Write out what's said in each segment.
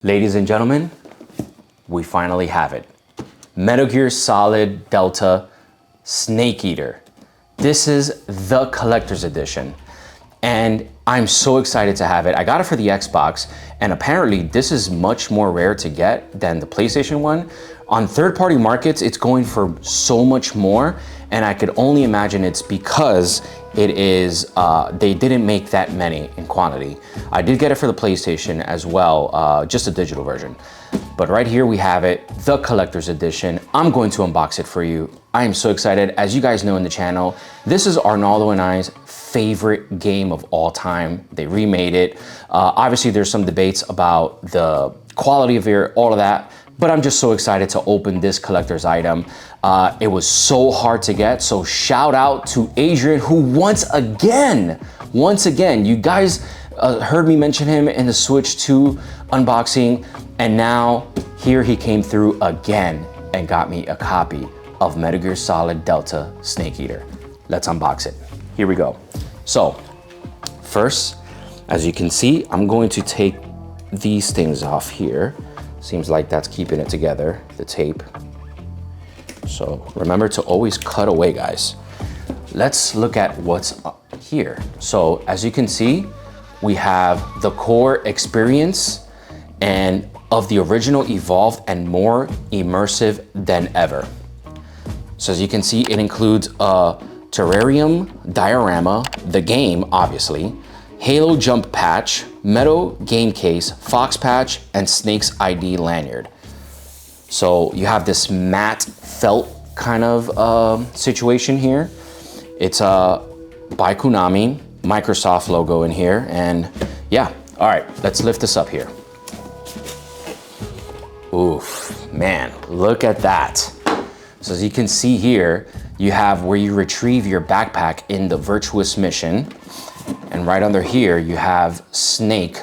Ladies and gentlemen, we finally have it. Metal Gear Solid Delta Snake Eater. This is the collector's edition, and I'm so excited to have it. I got it for the Xbox, and apparently this is much more rare to get than the PlayStation one. On third-party markets, it's going for so much more, and I could only imagine it's because it is, they didn't make that many in quantity. I did get it for the PlayStation as well, just a digital version. But right here we have it, the collector's edition. I'm going to unbox it for you. I am so excited. As you guys know in the channel, this is Arnaldo and I's favorite game of all time. They remade it. Obviously there's some debates about the quality of it, all of that, but I'm just so excited to open this collector's item. It was so hard to get, so shout out to Adrian, who once again, you guys heard me mention him in the Switch 2 unboxing, and now here he came through again and got me a copy of Metal Gear Solid Delta Snake Eater. Let's unbox it. Here we go. So first, as you can see, I'm going to take these things off here. Seems like that's keeping it together, the tape. So remember to always cut away, guys. Let's look at what's up here. So as you can see, we have the core experience and of the original evolved and more immersive than ever. So as you can see, it includes a terrarium diorama, the game, obviously, Halo jump patch, metal game case, fox patch, and Snake's ID lanyard. So you have this matte felt kind of situation here. It's by Konami, Microsoft logo in here, and yeah. All right, let's lift this up here. Oof, man, look at that. So as you can see here, you have where you retrieve your backpack in the Virtuous mission. And right under here, you have Snake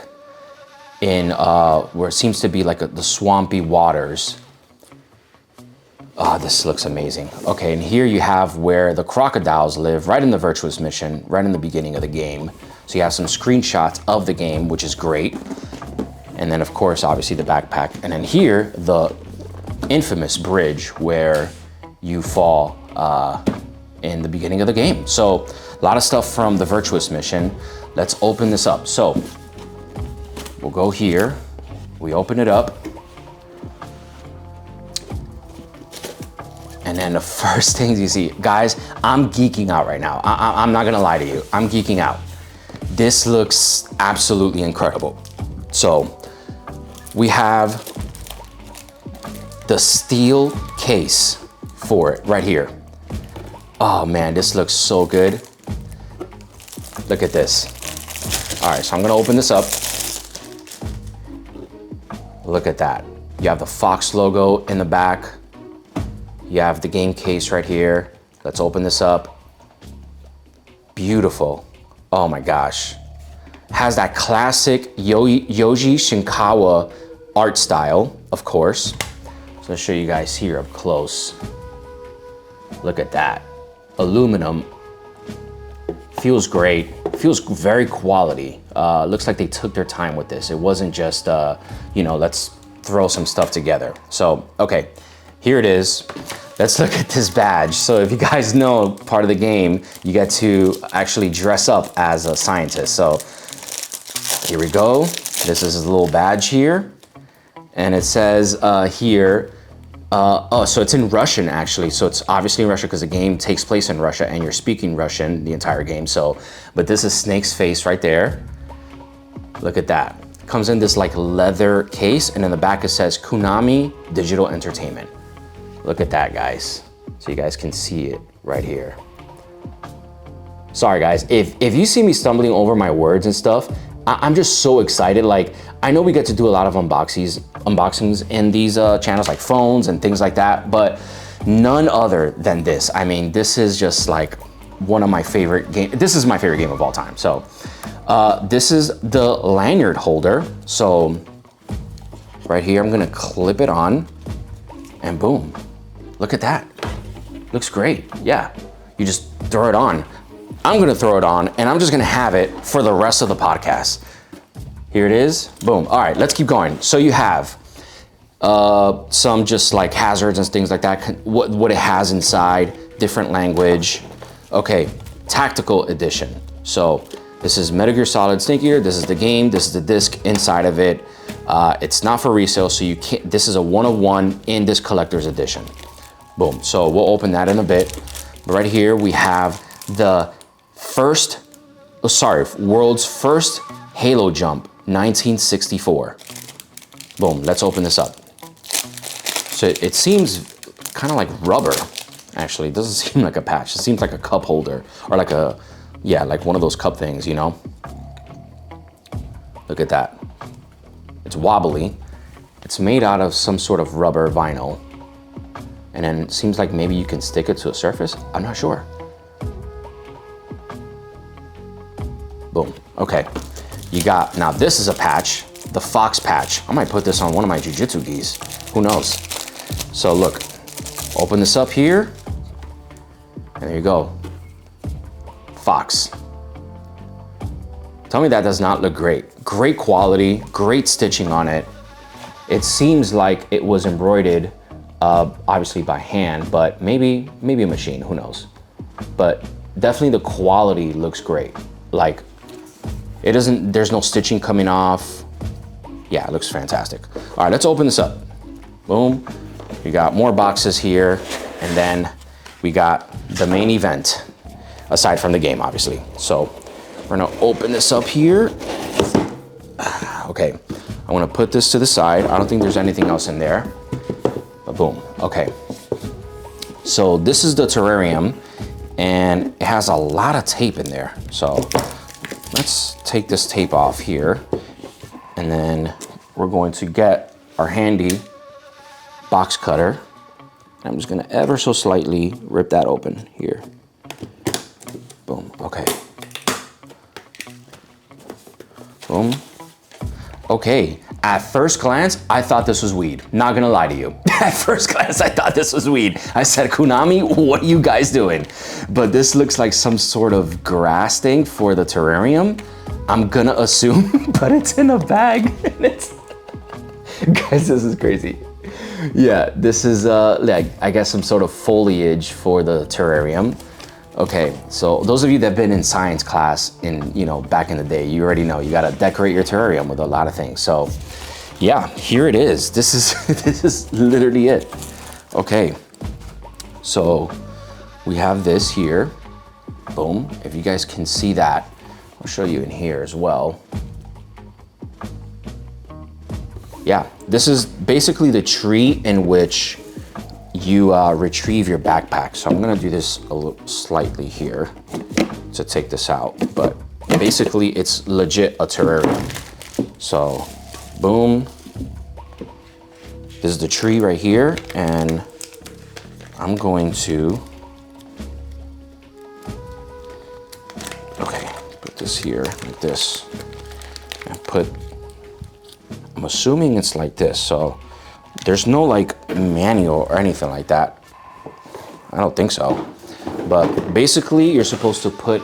in where it seems to be like the swampy waters. Oh, this looks amazing. Okay, and here you have where the crocodiles live, right in the Virtuous mission, right in the beginning of the game. So you have some screenshots of the game, which is great. And then of course, obviously the backpack. And then here, the infamous bridge where you fall in the beginning of the game. So a lot of stuff from the Virtuous mission. Let's open this up. So we'll go here, we open it up. And then the first things you see, guys, I'm geeking out right now. I'm not gonna lie to you, I'm geeking out. This looks absolutely incredible. So we have the steel case for it right here. Oh man, this looks so good. Look at this. All right, so I'm gonna open this up. Look at that. You have the Fox logo in the back. You have the game case right here. Let's open this up. Beautiful. Oh my gosh. Has that classic Yoji Shinkawa art style, of course. So I'll show you guys here up close. Look at that. Aluminum. Feels great. Feels very quality. Looks like they took their time with this. It wasn't just, you know, let's throw some stuff together. So, okay, here it is. Let's look at this badge. So if you guys know part of the game, you get to actually dress up as a scientist. So here we go. This is a little badge here. And it says here, oh, so it's in Russian actually. So it's obviously in Russia because the game takes place in Russia and you're speaking Russian the entire game. So, but this is Snake's face right there. Look at that. Comes in this like leather case, and in the back it says Konami Digital Entertainment. Look at that, guys. So you guys can see it right here. Sorry guys, if you see me stumbling over my words and stuff, I'm just so excited. Like, I know we get to do a lot of unboxings in these channels, like phones and things like that, but none other than this. I mean, this is just like one of my favorite games. This is my favorite game of all time. So this is the lanyard holder. So right here, I'm gonna clip it on and boom, look at that. Looks great, yeah. You just throw it on. I'm gonna throw it on and I'm just gonna have it for the rest of the podcast. Here it is, boom. All right, let's keep going. So you have some just like hazards and things like that, what it has inside, different language. Okay, tactical edition. So this is Metal Gear Solid Snake Eater, this is the game, this is the disc inside of it. It's not for resale, so you can't, this is a 1-of-1 in this collector's edition. Boom, so we'll open that in a bit. But right here we have the world's first Halo jump, 1964. Boom, let's open this up. So it seems kind of like rubber, actually. It doesn't seem like a patch. It seems like a cup holder or like a, yeah, like one of those cup things, you know? Look at that. It's wobbly. It's made out of some sort of rubber vinyl. And then it seems like maybe you can stick it to a surface. I'm not sure. Boom, okay. You got, now this is a patch, the Fox patch. I might put this on one of my jiu-jitsu gis, who knows? So look, open this up here, and there you go, Fox. Tell me that does not look great. Great quality, great stitching on it. It seems like it was embroidered, obviously by hand, but maybe a machine, who knows? But definitely the quality looks great. Like, it doesn't, there's no stitching coming off. Yeah, it looks fantastic. All right, let's open this up. Boom. We got more boxes here, and then we got the main event, aside from the game, obviously. So we're gonna open this up here. Okay, I wanna put this to the side. I don't think there's anything else in there, but boom, okay. So this is the terrarium, and it has a lot of tape in there. So let's take this tape off here, and then we're going to get our handy box cutter. I'm just gonna ever so slightly rip that open here. Boom, okay. Boom. Okay, at first glance, I thought this was weed. Not gonna lie to you. At first glance, I thought this was weed. I said, Konami, what are you guys doing? But this looks like some sort of grass thing for the terrarium. I'm gonna assume, but it's in a bag. And it's, guys, this is crazy. Yeah, this is like, I guess some sort of foliage for the terrarium. Okay, so those of you that have been in science class in, you know, back in the day, you already know you gotta decorate your terrarium with a lot of things. So yeah, here it is. This is, this is literally it. Okay, so we have this here. Boom, if you guys can see that, I'll show you in here as well. Yeah, this is basically the tree in which you retrieve your backpack. So I'm gonna do this a little slightly here to take this out, but basically it's legit a terrarium. So boom, this is the tree right here, and I'm going to, okay, put this here like this, and put, I'm assuming it's like this, so there's no like manual or anything like that. I don't think so. But basically you're supposed to put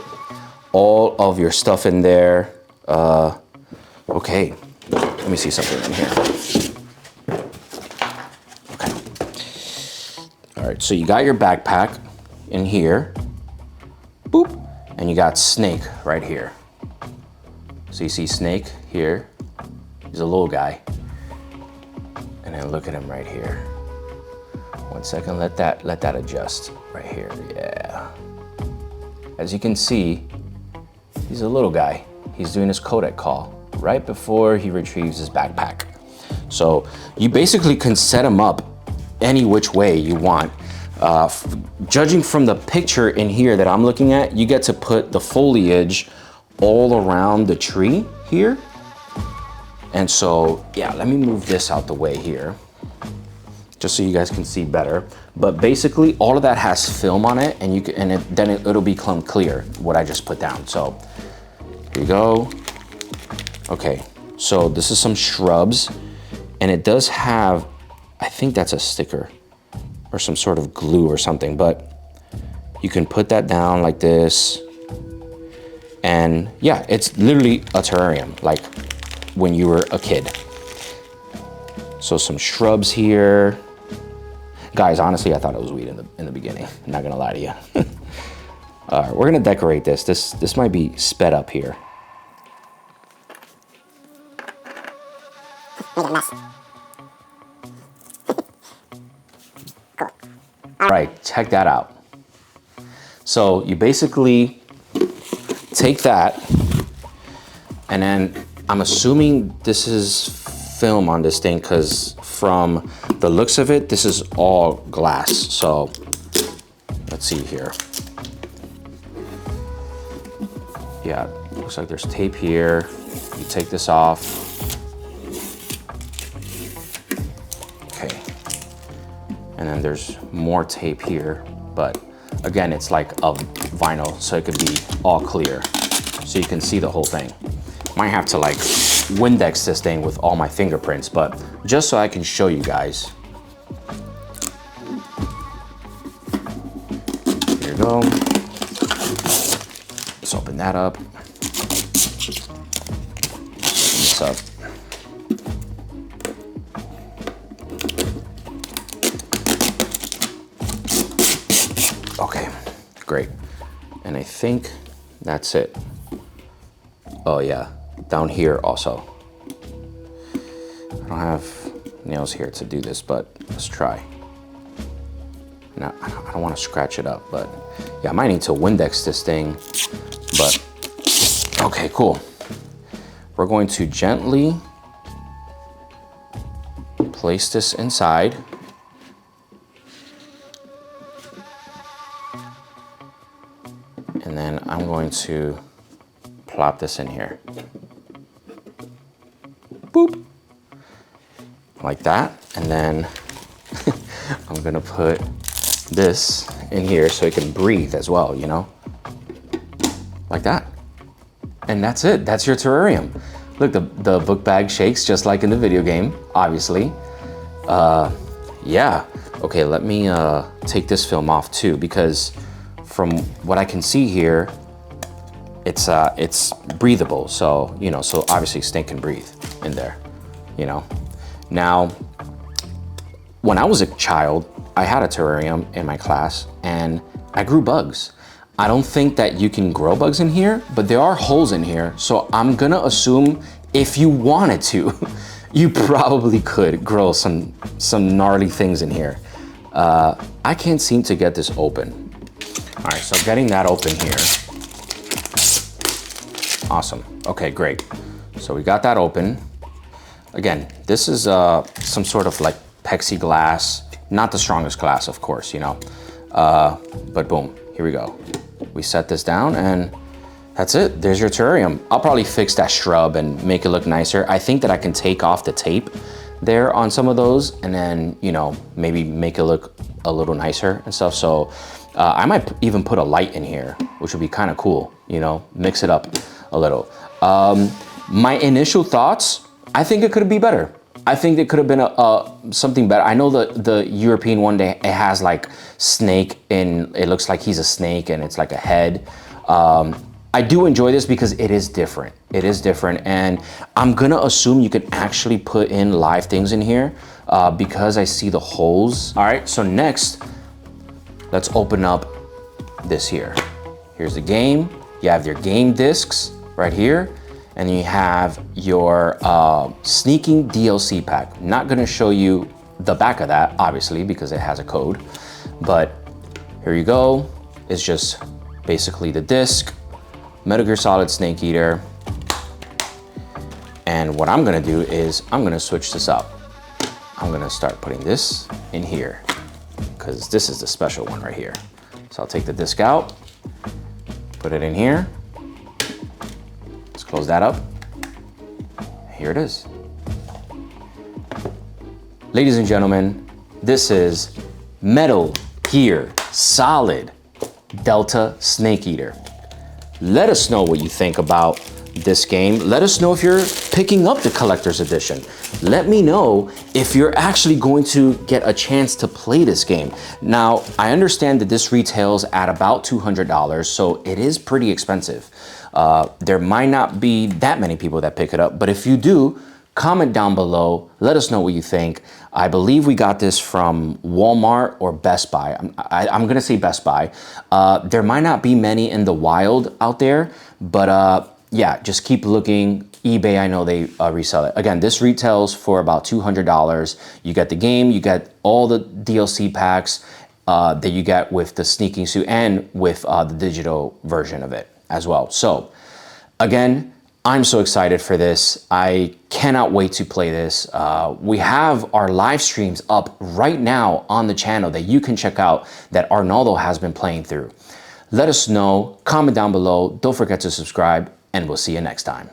all of your stuff in there. Okay, let me see something in here. Okay. All right, so you got your backpack in here. Boop. And you got Snake right here. So you see Snake here. He's a little guy. And then look at him right here. 1 second, let that adjust right here, yeah. As you can see, he's a little guy. He's doing his codec call right before he retrieves his backpack. So you basically can set him up any which way you want. Judging from the picture in here that I'm looking at, you get to put the foliage all around the tree here. And so, yeah, let me move this out the way here, just so you guys can see better. But basically, all of that has film on it, and you can, then it'll become clear what I just put down. So here you go. Okay, so this is some shrubs, and it does have, I think that's a sticker or some sort of glue or something, but you can put that down like this. And yeah, it's literally a terrarium. Like, when you were a kid. So some shrubs here. Guys, honestly, I thought it was weed in the beginning. I'm not gonna lie to you. All right, we're gonna decorate this. This might be sped up here. Make a mess. Cool. All right, check that out. So you basically take that, and then I'm assuming this is film on this thing because from the looks of it, this is all glass. So let's see here. Yeah, looks like there's tape here. You take this off. Okay. And then there's more tape here, but again, it's like a vinyl, so it could be all clear. So you can see the whole thing. Might have to like Windex this thing with all my fingerprints, but just so I can show you guys. Here you go. Let's open that up. Open this up. Okay, great. And I think that's it. Oh yeah, down here also. I don't have nails here to do this, but let's try. Now, I don't want to scratch it up, but yeah, I might need to Windex this thing, but okay, cool. We're going to gently place this inside. And then I'm going to plop this in here. Boop. Like that. And then I'm gonna put this in here so it can breathe as well, you know? Like that. And that's it. That's your terrarium. Look, the book bag shakes just like in the video game, obviously. Yeah. Okay, let me take this film off too, because from what I can see here, it's breathable. So, you know, so obviously Snake can breathe in there, you know. Now, when I was a child, I had a terrarium in my class and I grew bugs. I don't think that you can grow bugs in here, but there are holes in here. So I'm gonna assume if you wanted to, you probably could grow some gnarly things in here. I can't seem to get this open. All right, so getting that open here. Awesome, okay, great. So we got that open. Again, this is some sort of like plexiglass, not the strongest glass, of course, you know, but boom, here we go. We set this down and that's it, there's your terrarium. I'll probably fix that shrub and make it look nicer. I think that I can take off the tape there on some of those and then, you know, maybe make it look a little nicer and stuff. So I might even put a light in here, which would be kind of cool, you know, mix it up a little. My initial thoughts, I think it could be better. I think it could have been something better. I know the European one, it has like snake and it looks like he's a snake and it's like a head. I do enjoy this because it is different. It is different, and I'm gonna assume you can actually put in live things in here because I see the holes. All right, so next, let's open up this here. Here's the game. You have your game discs right here, and you have your sneaking DLC pack. Not gonna show you the back of that, obviously, because it has a code, but here you go. It's just basically the disc, Metal Gear Solid Snake Eater. And what I'm gonna do is I'm gonna switch this up. I'm gonna start putting this in here because this is the special one right here. So I'll take the disc out, put it in here. Let's close that up. Here it is. Ladies and gentlemen, this is Metal Gear Solid Delta Snake Eater. Let us know what you think about this game. Let us know if you're picking up the collector's edition. Let me know if you're actually going to get a chance to play this game. Now, I understand that this retails at about $200, so it is pretty expensive. There might not be that many people that pick it up, but if you do, comment down below. Let us know what you think. I believe we got this from Walmart or Best Buy. I'm gonna say Best Buy. There might not be many in the wild out there, but yeah, just keep looking. eBay, I know they resell it. Again, this retails for about $200. You get the game, you get all the DLC packs that you get with the sneaking suit and with the digital version of it as well. So again, I'm so excited for this. I cannot wait to play this. We have our live streams up right now on the channel that you can check out that Arnaldo has been playing through. Let us know, comment down below, don't forget to subscribe, and we'll see you next time.